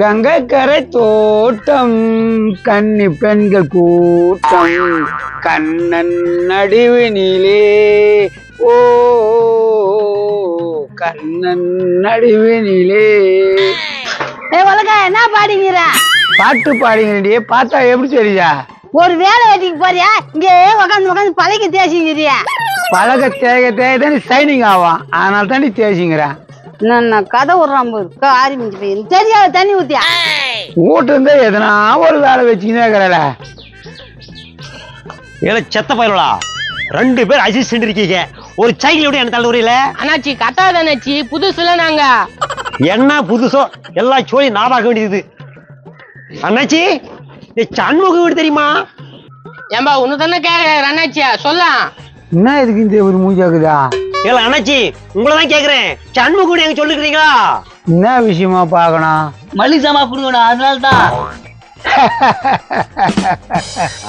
கங்கை கரை தோட்டம் கன்னி பெண்கள் கூட்டம் கண்ணன் நடுவினிலே ஓ கண்ணன் நடுவினிலே. உலக என்ன பாடிங்கிற? பாட்டு பாடிங்கிறியே, பார்த்தா எப்படி தெரியா? ஒரு வேலை வெட்டிக்கு போறியா? இங்கே உட்காந்து உட்காந்து பழக தேய்ச்சிங்கிறியா? பழக தேக தேய்தான் சைனிங் ஆகும், அதனால தாண்டி தேய்ச்சிங்கிறேன். நான் கதை விடுறான் போது ஆரம்பிச்சு போய் தெரியாத தண்ணி ஊத்தியா வீட்டு இருந்தா எதனா ஒரு வேலை வச்சுக்கினே இருக்கிறல. ஏல செத்த பயலா, 2 பேர் அசிஸ்டன்ட் இருக்கீங்க, ஒரு சைக்கிள் விட என்ன தள்ள உரியல? அண்ணாச்சி கட்டாத அண்ணாச்சி, புதுசுல நாங்க என்ன புதுசோ எல்லாம் சொல்லி நாபாக்க வேண்டியது. அண்ணாச்சி சண்முக வீடு தெரியுமா? ஏம்பா உன்னை தானே கேக்குறாரு அண்ணாச்சியா, சொல்லலாம். என்ன இதுக்கு இந்த ஒரு மூஞ்சாக்குதா? ஏல அண்ணாச்சி உங்களதான் கேக்குறேன், சண்முக வீடு எங்க சொல்லிக்கிறீங்களா? என்ன விஷயமா பாக்கணும்? மளிகை சாமான் கொடுக்கணும், அதனால்தான்.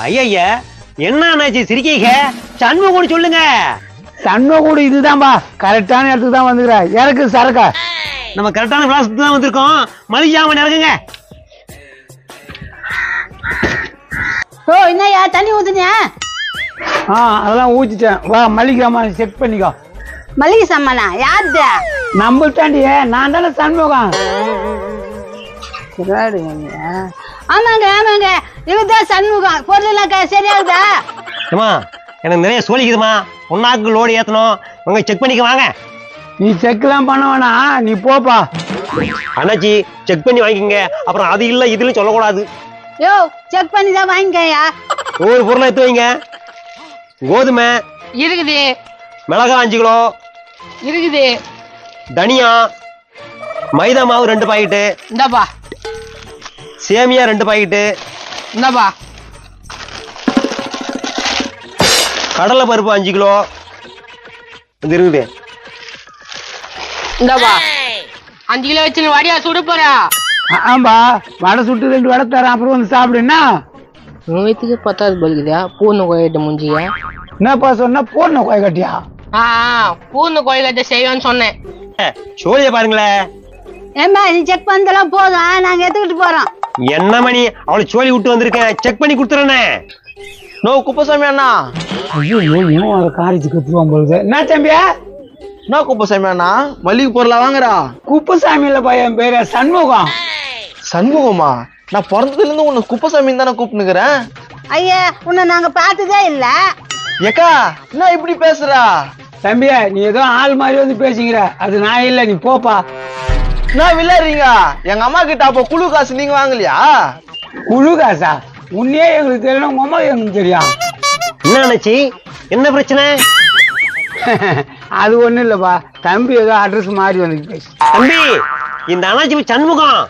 ஐயா என்ன அண்ணாச்சி சிரிக்கீங்க? சண்முக வீடு சொல்லுங்க. சண்முக கூட இதுதான்பா, கரெக்டான இடத்துக்கு தான் வந்துக்கிற. எனக்கு சரக்கா நம்ம கரெக்டான விளாசத்துக்கு தான் வந்திருக்கோம். மளிகை சாமான் இறங்குங்க. ஓ என்னையா தண்ணி ஊத்துனியா? அதெல்லாம் ஊத்திட்டேன். வா மளிகை சாமான் செக் பண்ணிக்கோ. மளிகை சாமானா? யாருதா? நம்ம தாண்டி, நான் தானே சண்முகம். ஆமாங்க ஆமாங்க, இவர்தான் சண்முகம். பொருள் எல்லாம் சரியாகுதா? ஏமா எனக்கு நிறைய சோழிக்குதுமா, ஒன்னாக்கு லோடு ஏத்தணும், உங்க செக் பண்ணிக்க வாங்க. நீ செக் எல்லாம் பண்ண வேணாம், நீ போப்பா. அண்ணாச்சி செக் பண்ணி வாங்கிக்கங்க, அப்புறம் அது இல்ல இதுல சொல்லக்கூடாது. யோ செக் பண்ணி தான் வாங்கிக்கயா. ஒவ்வொரு பொருளை எடுத்து வைங்க. கோதுமை இருக்குது, மிளகா 5 கிலோ இருக்குது. தனியா, மைதா மாவு 2 பாக்கெட்டு, இந்தாப்பா சேமியா 2 பாக்கெட்டு, இந்தாப்பா கடலை பருப்பு 5 கிலோ இது இருக்குது. இந்தாப்பா 5 கிலோ வச்சு வடியா சுட போறா. ஆம்பா, வடை சுட்டு 2 வடை தரேன், அப்புறம் வந்து சாப்பிடுன்னா. வயிற்றுக்கு 10வது பலிக்குதா? பூர்ண கோயிட்ட முடிஞ்சிக்க. என்னப்பா சொன்னா? பூர்ண கோய கட்டியா? பூர்ண கோயில்கிட்ட செய்வேன்னு சொன்னேன். சோழிய பாருங்களேன். ஏமா நீ செக் பண்ணதெல்லாம் போதும், நாங்க எடுத்துக்கிட்டு போறோம். என்ன மணி, அவளை சோழி விட்டு வந்திருக்கேன், செக் பண்ணி கொடுத்துறேனே. நோ குப்பசாமி அண்ணா. ஐயோ இவன் அதை காரிச்சு கத்துவான் பொழுது. என்ன தம்பியா? நோ குப்பசாமி அண்ணா, மல்லிகை பொருளா வாங்குறா? குப்பசாமி இல்லப்பா, என் பேரு சண்முகம். சண்முகமா? நான் பிறந்ததுல இருந்து உன்னை குப்பசாமின்னு தானே கூப்பிட்டுக்கிறேன். ஐயா உன்னை நாங்க பார்த்ததே இல்ல. ஏக்கா என்ன இப்படி பேசுறா? தம்பியா நீ ஏதோ ஆள் மாதிரி வந்து பேசிக்கிற, அது நான் இல்ல, நீ போப்பா. நான் விளையாடுறீங்க? எங்க அம்மா கிட்ட அப்ப குழு காசு நீங்க வாங்கலையா? குழு காசா? உன்னே எங்களுக்கு தெரியணும், உங்க அம்மா எங்களுக்கு தெரியும். என்ன நினைச்சி, என்ன பிரச்சனை? அது ஒண்ணும் இல்லப்பா, தம்பி ஏதோ அட்ரஸ் மாறி வந்து பேசு. தம்பி இந்த அண்ணாச்சி சண்முகம்.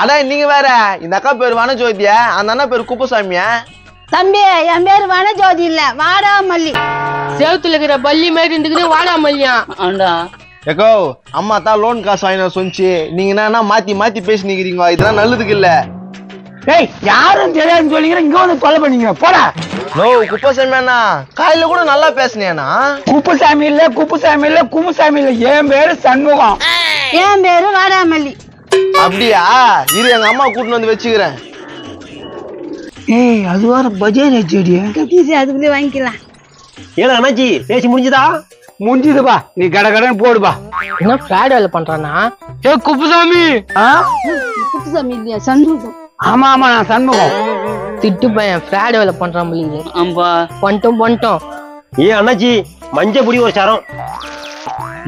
அதான் நீங்க வேற, இந்த அக்கா பேர் வனஜோதிய, அந்த அண்ணா பேர் குப்பசாமிய. தம்பி என் பேரு வனஜோதி இல்ல, வாடாமல்லி. சேவத்துல இருக்கிற பள்ளி மாதிரி இருந்துக்குது, வாடாமல்லியா. ஏக்கோ அம்மா தான் லோன் காசு வாங்கின சொன்னிச்சு, நீங்க என்ன மாத்தி மாத்தி பேசி நிக்கிறீங்க, இதெல்லாம் நல்லதுக்கு இல்ல. ஏய் யாரும் தெரியாதுன்னு சொல்லிக்கிற, இங்க வந்து கொலை பண்ணீங்க போடா. நோ குப்பசாமி அண்ணா, காலையில கூட நல்லா பேசுனேண்ணா. குப்புசாமி இல்ல, குப்புசாமி இல்ல, குமுசாமி இல்ல, என் பேரு சண்முகம். என் பேரு வாடாமல்லி. அப்படியா? இரு எங்க அம்மா கூட்டிட்டு வந்து வச்சுக்கிறேன். ஏய் அது வேற பஜார் செடியா? அதுக்குள்ளே வாங்கிக்கலாம். ஏல அண்ணாச்சி பேசி முடிஞ்சுதா? முடிஞ்சுதுப்பா, நீ கடை கடன் போடுப்பா. என்ன ஃபிராட் வேலை பண்றானா? ஏ குப்புசாமி. குப்புசாமி இல்லையா, சண்முகம். ஆமா ஆமா, நான் சண்முகம். திட்டு பையன் ஃபிராட் வேலை பண்றான் போலீங்க. ஆம்பா பண்ணிட்டோம். ஏ அண்ணாச்சி மஞ்ச பொடி ஒரு சரம்,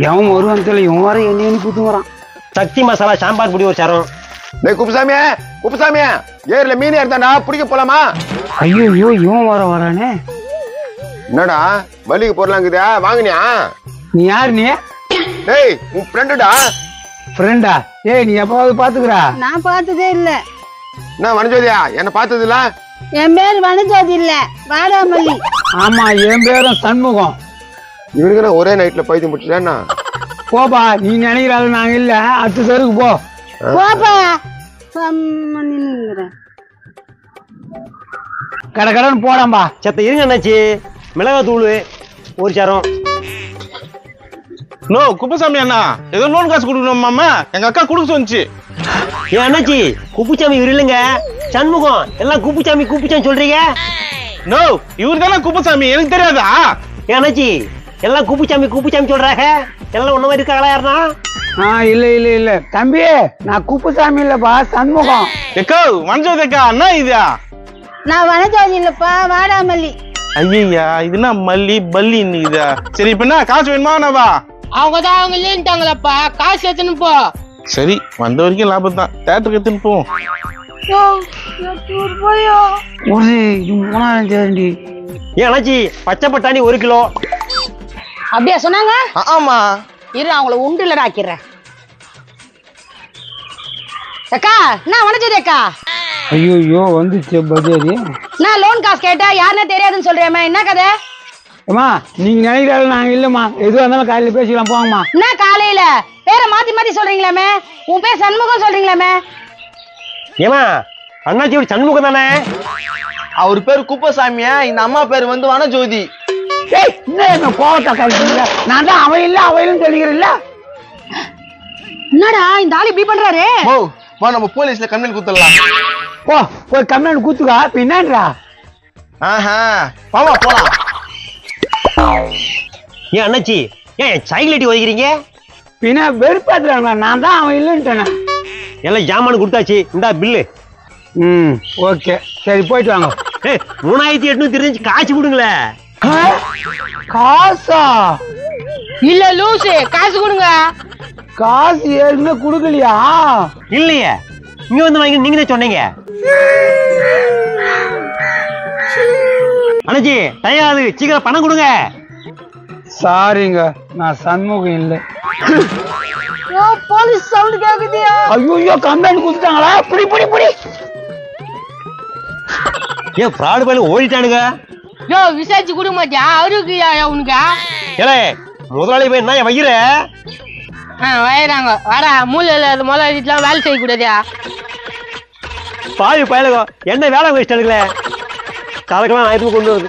எவன் ஒருவன் தெரியல, இவன் வர என்ன கூத்து வரான். சக்தி மசாலா சாம்பார் பொடி ஒரு சரம். குப்புசாமியா குப்புசாமியா, ஏர்ல மீன் எடுத்தாண்டா, பிடிக்க போலாமா? ஐயோ இவன் வரானே. என்னடா மல்லிகை பொருளாங்குதா, வாங்கினியா? நீ யாரு? நீ டேய் உன் ஃப்ரெண்டுடா. ஃப்ரெண்டா? ஏய் நீ எப்பாவது பாத்துக்கிறா? நான் பார்த்ததே இல்ல. என்ன வனஜோதியா, என்ன பார்த்தது இல்ல? என் பேரு வனஜோதி இல்ல, வாடாமல்லி. ஆமா என் பேரும் சண்முகம். இவனுக்கு ஒரே நைட்ல பைத்தியம் முடிச்சுட்டா. போப்பா, நீ நினைக்கிறாள் நாங்க இல்ல, அடுத்த தெருக்கு போ. போப்பா. கடை கடன் போடாம்பா. செத்த இருங்க அண்ணாச்சி, மிளகா தூள் ஒரு சரம். நோ குப்பசாமி அண்ணா, ஏதோ லோன் காசு கொடுக்கணுமாமா, எங்க அக்கா கொடுக்க சொன்னிச்சு. ஏன் அண்ணாச்சி குப்புச்சாமி இவரு இல்லைங்க சண்முகம். எல்லாம் குப்புச்சாமி குப்புச்சாமி சொல்றீங்க. நோ இவரு தானே குப்புசாமி, எனக்கு தெரியாதா? ஏன் அண்ணாச்சி எல்லாம் குப்புச்சாமி குப்புச்சாமி சொல்றாங்க. எல்லாம் ஒண்ணு மாதிரி இருக்காங்களா யாருனா? இல்ல இல்ல இல்ல தம்பி, நான் குப்புசாமி இல்லப்பா, சண்முகம். எக்கோ வனஜோதிக்கா என்ன இதா? நான் வனஜோதி இல்லப்பா, வாடாமல்லி. ஐயா இது என்ன மல்லி பல்லி இதா? சரி இப்ப என்ன காசு வேணுமா என்னவா? அவங்கதான் அவங்க இல்லைன்ட்டாங்களப்பா, காசு எடுத்துன்னு போ. சரி வந்த வரைக்கும் லாபம் தான், தேட்டருக்கு எடுத்துன்னு போவோம். ஒரு இது 3000 தேண்டி. ஏன் அண்ணாச்சி பச்சை பட்டாணி 1 கிலோ. அப்படியா சொன்னாங்க? ஆமா இரு அவங்கள உண்டுல ஆக்கிறேன். அக்கா நான் வனஜோதி அக்கா. ஐயோ வந்துச்சு பஜாரி. நான் லோன் காசு கேட்டா யாருன்னு தெரியாதுன்னு சொல்றேன். என்ன கதை? அம்மா நீங்க நினைக்கிறாள் நாங்க இல்லம்மா, எதுவாக இருந்தாலும் காலையில பேசிக்கலாம் போங்கம்மா. என்ன காலையில பேரை மாத்தி மாத்தி சொல்றீங்களாமே? உன் பேர் சண்முகம் சொல்றீங்களாமே? ஏமா அண்ணாச்சியோட சண்முகம் தானே? அவர் பேர் குப்பசாமியா, இந்த அம்மா பேர் வந்து வனஜோதி. என்ன கோவத்தை கழிச்சுங்க? நான் தான் அவன் இல்ல அவன் இல்லன்னு சொல்லிக்கிறேன்ல. என்னடா இந்த ஆள் இப்படி பண்றாரு? ஓ வா நம்ம போலீஸ்ல கம்ப்ளைண்ட் கொடுத்துடலாம். போய் கம்ப்ளைண்ட் கூத்துக்கா பின்னான்றா. ஆஹா வாமா போலாம். ஏன் அண்ணாச்சி ஏன் சைக்கிள் எட்டி ஒதுக்கிறீங்க? பின்ன வெறுப்பாத்துறாங்க, நான் தான் அவன் இல்லைன்ட்டேனே. எல்லாம் ஜாமான் கொடுத்தாச்சு, இந்தா பில்லு. ஓகே சரி போயிட்டு வாங்க. 3800 தெரிஞ்சு காசு கொடுங்களே. காசா? இல்ல லூசு, காசு கொடுங்க. காசு ஏற்கனவே கொடுக்கலையா? இல்லையே, இங்க வந்து வாங்கி நீங்க தான் சொன்னீங்க. அண்ணாச்சி தயாரு, சீக்கிரம் பணம் கொடுங்க. சாரிங்க, நான் சண்முகம் இல்லை. போலீஸ் சவுண்ட் கேக்குதியா? ஐயோ கம்ப்ளைண்ட் கொடுத்துட்டாங்களா? புடி புடி புடி. ஏன் ஃப்ராடு பையன் ஓடிட்டானுங்க? யோ விசாரிச்சு கொடுக்க மாட்டியா? அவருக்கு உனக்கு ஏலே முதலாளி போய் என்ன வைக்கிற? வயிறாங்க வாடா, மூலையில இல்லாத முதலாளிலாம் வேலை செய்யக்கூடாதியா? பாவி பயலுங்க என்ன வேலை வச்சிட்டானுங்களே. கலக்கெல்லாம் நான் கொண்டு வருது.